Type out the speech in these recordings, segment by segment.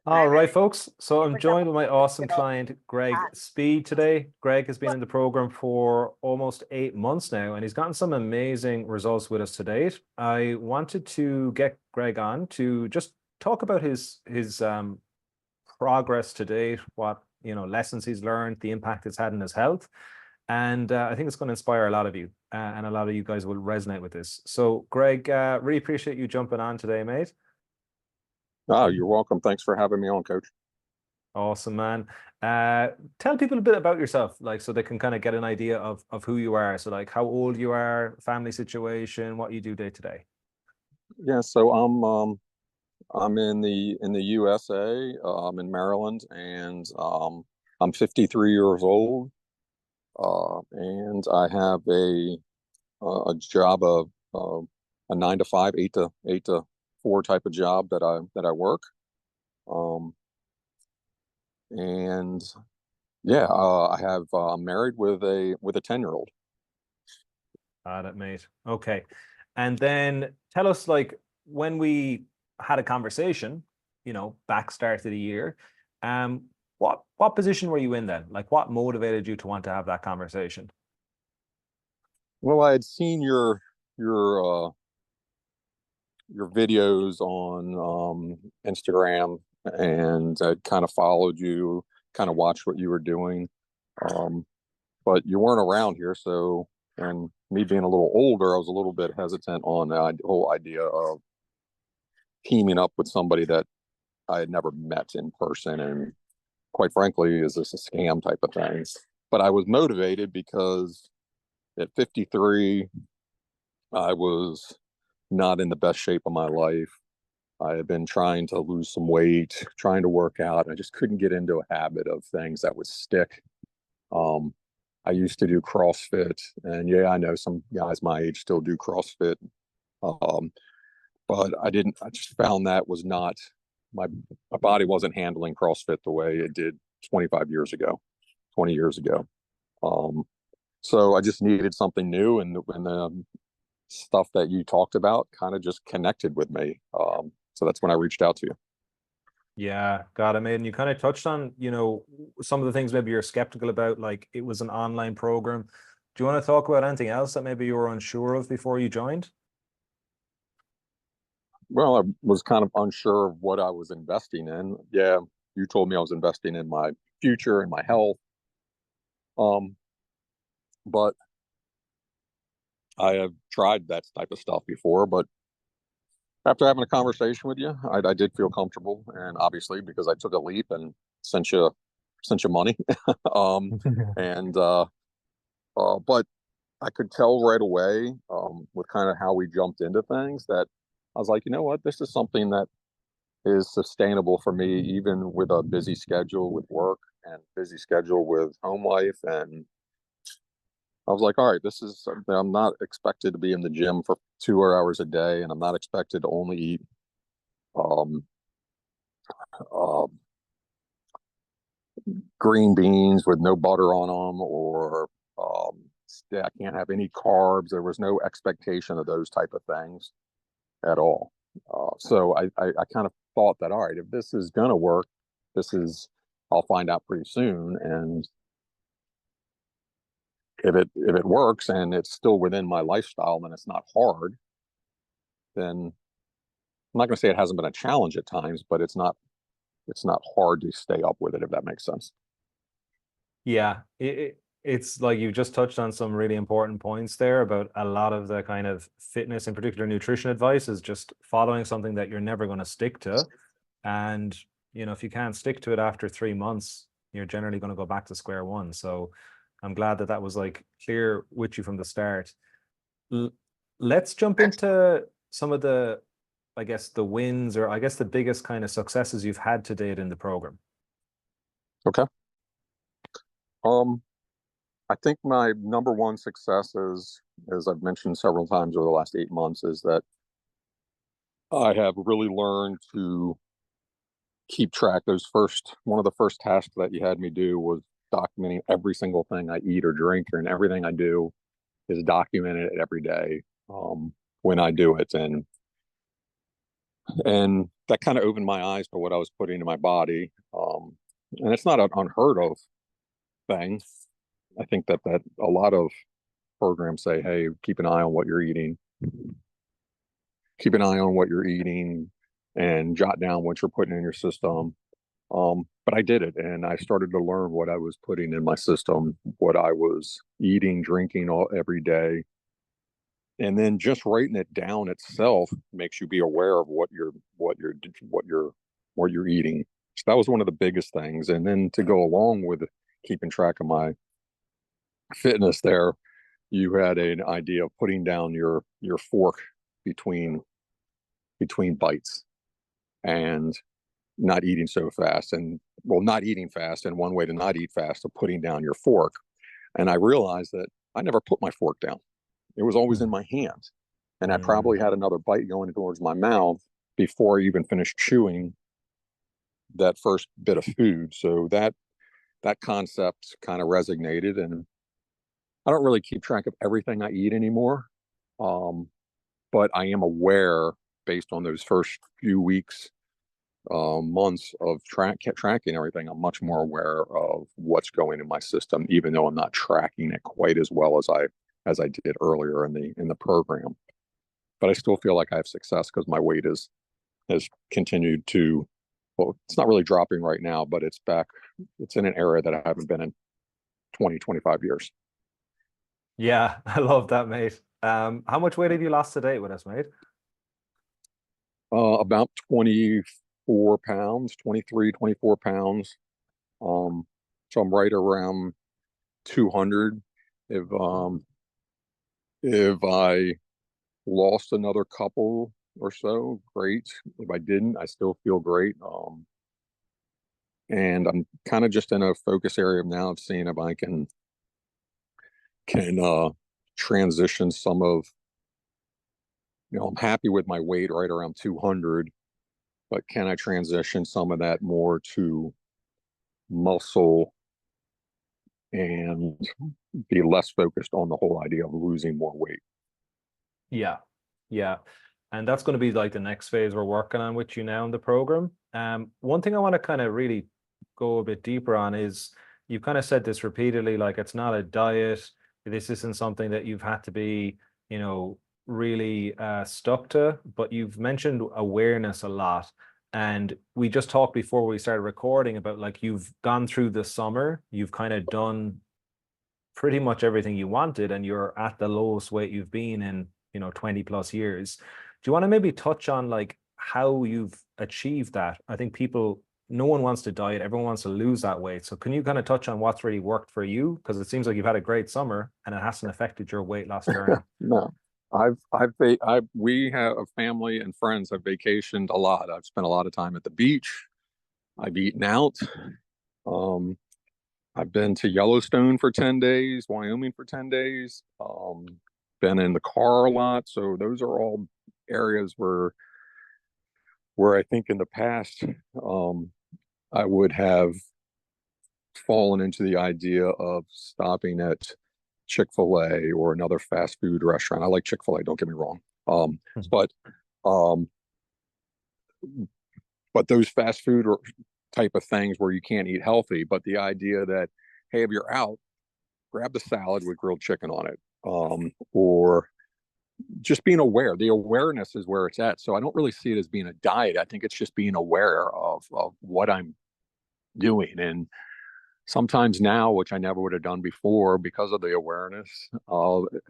All right, folks. So I'm joined with my awesome client, Greg Speed today. Greg has been in the program for almost 8 months now, and he's gotten some amazing results with us to date. I wanted to get Greg on to just talk about his progress to date, what lessons he's learned, the impact it's had in his health. And I think it's going to inspire a lot of you, and a lot of you guys will resonate with this. So, Greg, really appreciate you jumping on today, mate. Oh, you're welcome. Thanks for having me on, Coach. Awesome, man. Tell people a bit about yourself, like, so they can kind of get an idea of who you are. So, like, how old you are, family situation, what you do day to day. Yeah, so I'm in the USA. I'm in Maryland, and I'm 53 years old, and I have a job of a 9 to 5, 8 to 4 type of job that I work. And yeah, I have married with a 10-year-old. Got it, mate. Okay. And then tell us, like, when we had a conversation, back start of the year, what position were you in then? Like, what motivated you to want to have that conversation? Well, I had seen your videos on Instagram, and I kind of followed you, kind of watched what you were doing. But you weren't around here, so, and me being a little older, I was a little bit hesitant on the whole idea of teaming up with somebody that I had never met in person, and quite frankly, is this a scam type of thing? But I was motivated because at 53, I was not in the best shape of my life. I had been trying to lose some weight, trying to work out. I just couldn't get into a habit of things that would stick. I used to do CrossFit, and yeah, I know some guys my age still do CrossFit. But I didn't, I just found that was not, my body wasn't handling CrossFit the way it did 25 years ago, 20 years ago. So I just needed something new, and the stuff that you talked about kind of just connected with me. So that's when I reached out to you. Yeah, got it, mate. And you kind of touched on, some of the things maybe you're skeptical about, like it was an online program. Do you want to talk about anything else that maybe you were unsure of before you joined? Well, I was kind of unsure of what I was investing in. Yeah, you told me I was investing in my future and my health. But I have tried that type of stuff before, but after having a conversation with you, I did feel comfortable, and obviously because I took a leap and sent you money, and but I could tell right away, with kind of how we jumped into things, that I was like, you know what, this is something that is sustainable for me, even with a busy schedule with work and busy schedule with home life. And I was like, all right, this is something. I'm not expected to be in the gym for 2 hours a day, and I'm not expected to only eat um, uh, green beans with no butter on them, or I can't have any carbs. There was no expectation of those type of things at all. So I kind of thought that, all right, if this is going to work, I'll find out pretty soon. And if it works and it's still within my lifestyle and it's not hard, then I'm not going to say it hasn't been a challenge at times, but it's not hard to stay up with it, if that makes sense. Yeah, it's like you just touched on some really important points there about a lot of the kind of fitness, in particular nutrition advice, is just following something that you're never going to stick to. And, if you can't stick to it after 3 months, you're generally going to go back to square one. So I'm glad that was like clear with you from the start. Let's jump into some of the, I guess, the wins, or I guess the biggest kind of successes you've had to date in the program. Okay. I think my number one success is, as I've mentioned several times over the last 8 months, is that I have really learned to keep track. One of the first tasks that you had me do was documenting every single thing I eat or drink, and everything I do is documented every day when I do it. And And that kind of opened my eyes to what I was putting in my body. And it's not an unheard of thing. I think that a lot of programs say, hey, keep an eye on what you're eating, keep an eye on what you're eating, and jot down what you're putting in your system. But I did it, and I started to learn what I was putting in my system, what I was eating, drinking every day, and then just writing it down itself makes you be aware of what you're eating. So that was one of the biggest things. And then to go along with keeping track of my fitness, there, you had an idea of putting down your fork between bites and not eating so fast, and well, not eating fast. And one way to not eat fast is putting down your fork. And I realized that I never put my fork down. It was always in Mm. my hand. And I Mm. probably had another bite going towards my mouth before I even finished chewing that first bit of food. So that concept kind of resonated. And I don't really keep track of everything I eat anymore. Um, but I am aware, based on those first few weeks, months of tracking everything, I'm much more aware of what's going in my system, even though I'm not tracking it quite as well as I did earlier in the program. But I still feel like I have success because my weight has continued to, well, it's not really dropping right now, but it's back. It's in an area that I haven't been in 20, 25 years. Yeah, I love that, mate. How much weight have you lost to date with us, mate? About 24 pounds, 23, 24 pounds. Um, so I'm right around 200. If if I lost another couple or so, great. If I didn't, I still feel great. And I'm kind of just in a focus area now of seeing if I can transition some of, I'm happy with my weight right around 200, but can I transition some of that more to muscle and be less focused on the whole idea of losing more weight? Yeah, yeah. And that's going to be like the next phase we're working on with you now in the program. One thing I want to kind of really go a bit deeper on is you've kind of said this repeatedly, like it's not a diet. This isn't something that you've had to be, you know, really stuck to, but you've mentioned awareness a lot. And we just talked before we started recording about like you've gone through the summer, you've kind of done pretty much everything you wanted and you're at the lowest weight you've been in 20 plus years. Do you want to maybe touch on like how you've achieved that? I think people, no one wants to diet, everyone wants to lose that weight. So can you kind of touch on what's really worked for you, because it seems like you've had a great summer and it hasn't affected your weight loss journey? No, we have a family and friends have vacationed a lot. I've spent a lot of time at the beach. I've eaten out. Um, I've been to Yellowstone for 10 days, Wyoming for 10 days, been in the car a lot. So those are all areas where I think in the past, I would have fallen into the idea of stopping at Chick-fil-A or another fast food restaurant. I like Chick-fil-A, don't get me wrong. But um, but those fast food type of things where you can't eat healthy, but the idea that, hey, if you're out, grab the salad with grilled chicken on it, or just being aware. The awareness is where it's at. So I don't really see it as being a diet. I think it's just being aware of what I'm doing. And sometimes now, which I never would have done before because of the awareness,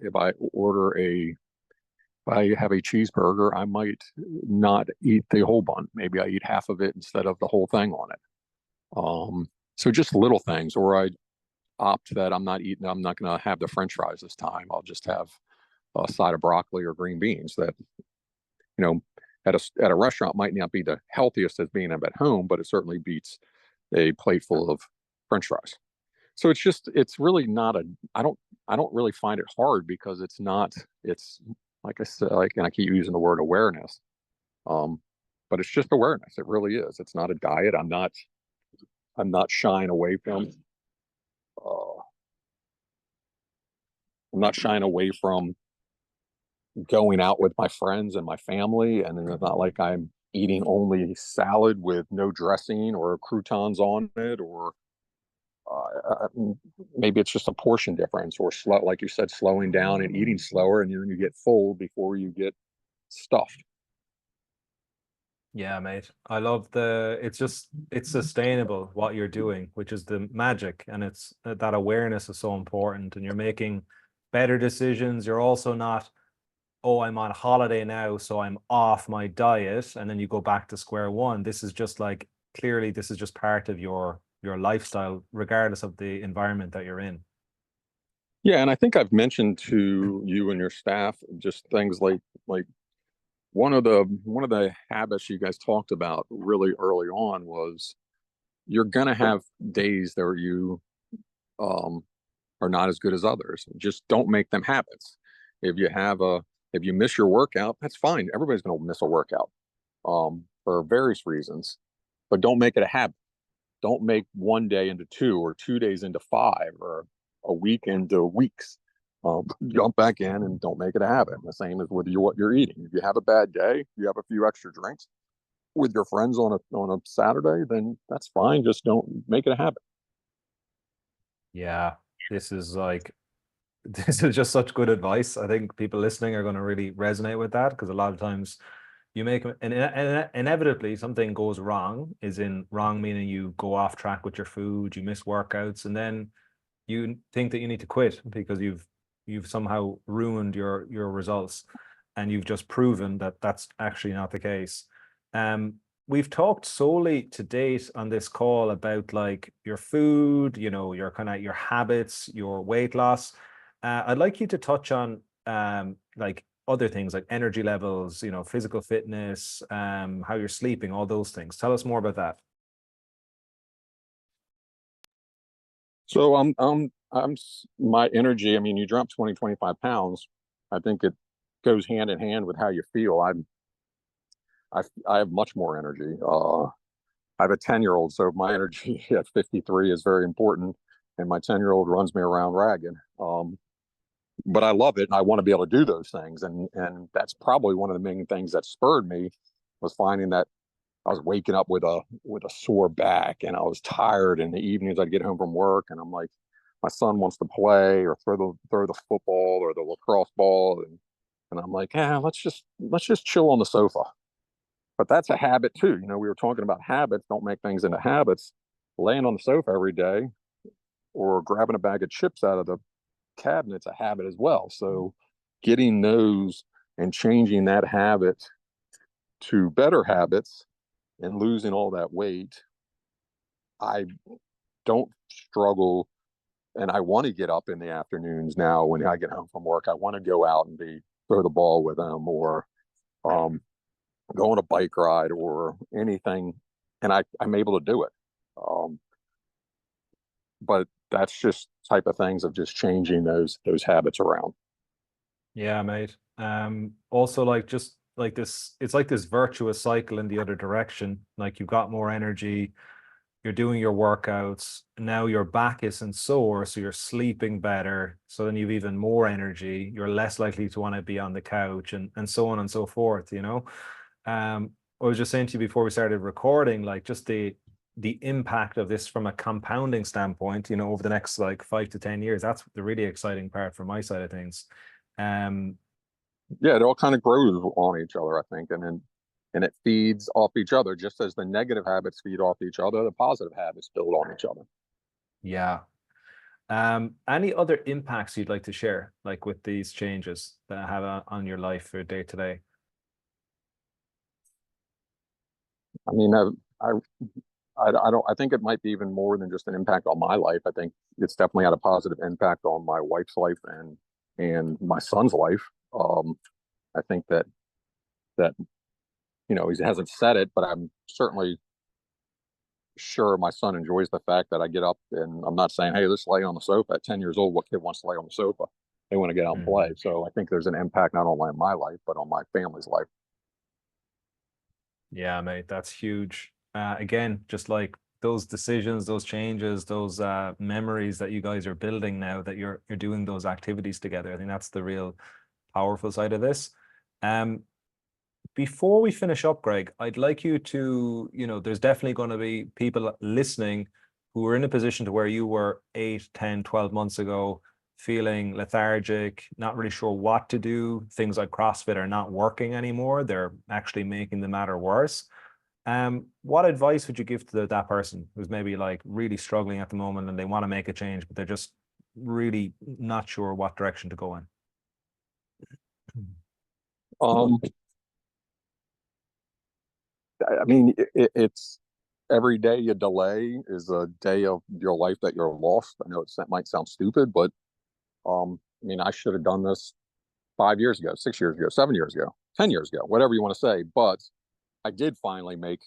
if I order if I have a cheeseburger, I might not eat the whole bun. Maybe I eat half of it instead of the whole thing on it. So just little things, or I opt that I'm not going to have the French fries this time. I'll just have a side of broccoli or green beans that, you know, at a restaurant might not be the healthiest as being at home, but it certainly beats a plate full of French fries. So it's really not I don't really find it hard because it's like I said, like, and I keep using the word awareness. Um, but it's just awareness. It really is. It's not a diet. I'm not shying away from, uh, I'm not shying away from going out with my friends and my family. And it's not like I'm eating only salad with no dressing or croutons on it, or uh, maybe it's just a portion difference, or slow, like you said, slowing down and eating slower, and then you get full before you get stuffed. Yeah, mate. I love it's sustainable what you're doing, which is the magic. And it's that awareness is so important. And you're making better decisions. You're also not, oh, I'm on holiday now, so I'm off my diet. And then you go back to square one. This is just like clearly this is just part of your lifestyle, regardless of the environment that you're in. Yeah, and I think I've mentioned to you and your staff just things like one of the habits you guys talked about really early on was you're gonna have days that you um, are not as good as others. Just don't make them habits. If you have a if you miss your workout, that's fine. Everybody's gonna miss a workout for various reasons, but don't make it a habit. Don't make one day into two or 2 days into five or a week into weeks. Jump back in and don't make it a habit. The same as with what you're eating. If you have a bad day, you have a few extra drinks with your friends on a Saturday, then that's fine. Just don't make it a habit. Yeah, this is like this is just such good advice. I think people listening are going to really resonate with that because a lot of times you make and inevitably something goes wrong, is in wrong meaning you go off track with your food, you miss workouts, and then you think that you need to quit because you've somehow ruined your results, and you've just proven that that's actually not the case. um we've talked solely to date on this call about like your food, your kind of your habits, your weight loss. I'd like you to touch on like other things like energy levels, physical fitness, how you're sleeping, all those things. Tell us more about that. So my energy. I mean, you drop 20, 25 pounds. I think it goes hand in hand with how you feel. I have much more energy. I have a 10-year-old, so my energy at 53 is very important, and my 10-year-old runs me around ragged. But I love it, and I want to be able to do those things, and that's probably one of the main things that spurred me was finding that I was waking up with a sore back, and I was tired in the evenings. I'd get home from work, and I'm like, my son wants to play or throw the football or the lacrosse ball, and I'm like, let's just chill on the sofa. But that's a habit too. We were talking about habits. Don't make things into habits. Laying on the sofa every day or grabbing a bag of chips out of the cabinet's a habit as well. So getting those and changing that habit to better habits and losing all that weight, I don't struggle. And I want to get up in the afternoons now when I get home from work. I want to go out and throw the ball with them, or um, go on a bike ride or anything. And I'm able to do it. Um, but that's just type of things of just changing those habits around. Yeah, mate. Also like just like this, it's like this virtuous cycle in the other direction. Like you've got more energy, you're doing your workouts, now your back isn't sore, so you're sleeping better. So then you've even more energy, you're less likely to want to be on the couch, and so on and so forth. I was just saying to you before we started recording, like just the impact of this from a compounding standpoint, over the next like 5 to 10 years. That's the really exciting part from my side of things. um Yeah, it all kind of grows on each other, I think, and it feeds off each other, just as the negative habits feed off each other. The positive habits build on each other. yeah. Any other impacts you'd like to share, like with these changes that have on your life or day to day? I mean, I, I don't. I think it might be even more than just an impact on my life. I think it's definitely had a positive impact on my wife's life and my son's life. I think that he hasn't said it, but I'm certainly sure my son enjoys the fact that I get up, and I'm not saying, hey, let's lay on the sofa. At 10 years old, what kid wants to lay on the sofa? They want to get out and play. Mhm. So I think there's an impact not only on my life, but on my family's life. Yeah, mate, that's huge. Again, just like those decisions, those changes, those memories that you guys are building now that you're doing those activities together. I think that's the real powerful side of this. Um, Before we finish up, Greg, I'd like you to, there's definitely going to be people listening who are in a position to where you were 8, 10, 12 months ago, feeling lethargic, not really sure what to do. Things like CrossFit are not working anymore. They're actually making the matter worse. What advice would you give to that person who's maybe like really struggling at the moment and they want to make a change, but they're just really not sure what direction to go in? Um, I mean, it's every day you delay is a day of your life that you're lost. I know that might sound stupid, but I mean, I should have done this 5 years ago, 6 years ago, 7 years ago, 10 years ago, whatever you want to say. But I did finally make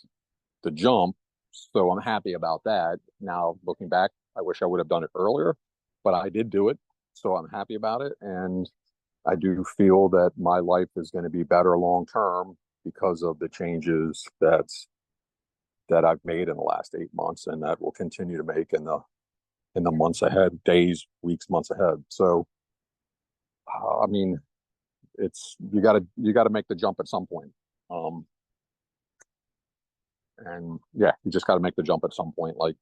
the jump. So I'm happy about that. Now, looking back, I wish I would have done it earlier, but I did do it. So I'm happy about it. And I do feel that my life is going to be better long term because of the changes that I've made in the last 8 months and that will continue to make in the months ahead, days, weeks, months ahead. So I mean, it's you gotta make the jump at some point. Um, and yeah, you just got to make the jump at some point. Like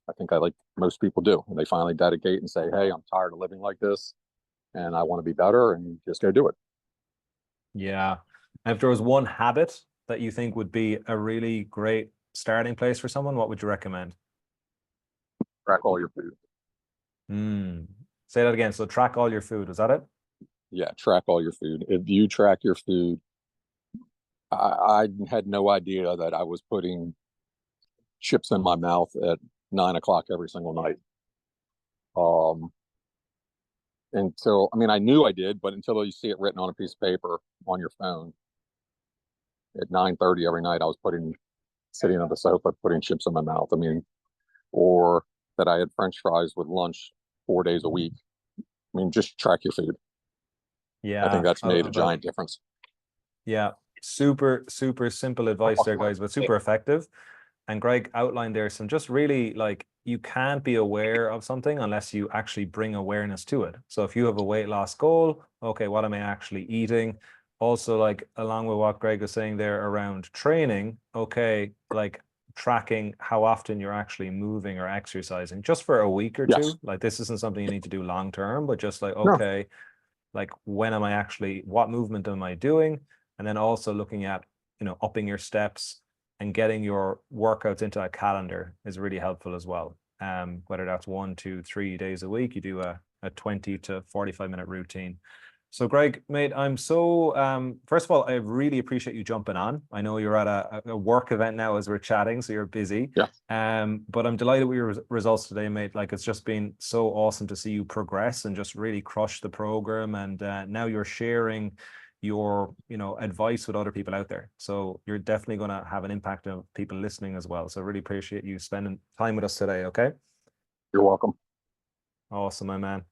I think I like most people do, and they finally dedicate and say, "Hey, I'm tired of living like this, and I want to be better," and just go do it. Yeah. And if there was one habit that you think would be a really great starting place for someone, what would you recommend? Track all your food. Mm. Say that again. So track all your food. Was that it? Yeah, track all your food. If you track your food, I had no idea that I was putting chips in my mouth at 9 o'clock every single night. Um, until I mean, I knew I did, but until you see it written on a piece of paper on your phone at 9:30 every night, I was putting sitting on the sofa putting chips in my mouth. I mean, or that I had French fries with lunch 4 days a week. I mean, just track your food. I think Yeah. that's made a giant difference. Yeah. Super, super simple advice there, guys, but super effective. And Greg outlined there some just really like you can't be aware of something unless you actually bring awareness to it. So if you have a weight loss goal, okay, what am I actually eating? Also, like along with what Greg was saying there around training, okay, like tracking how often you're actually moving or exercising just for a week or Yes. two. Like this isn't something you need to do long term, but just like, No. okay, like when am I actually, what movement am I doing? And then also looking at, upping your steps and getting your workouts into a calendar is really helpful as well. Whether that's 1, 2, 3 days a week, you do a 20 to 45-minute routine. So Greg, mate, I'm so first of all, I really appreciate you jumping on. I know you're at a work event now as we're chatting, so you're busy. Yeah. But I'm delighted with your results today, mate. Like it's just been so awesome to see you progress and just really crush the program. And now you're sharing your, advice with other people out there. So you're definitely going to have an impact on people listening as well. So I really appreciate you spending time with us today. Okay. You're welcome. Awesome, my man.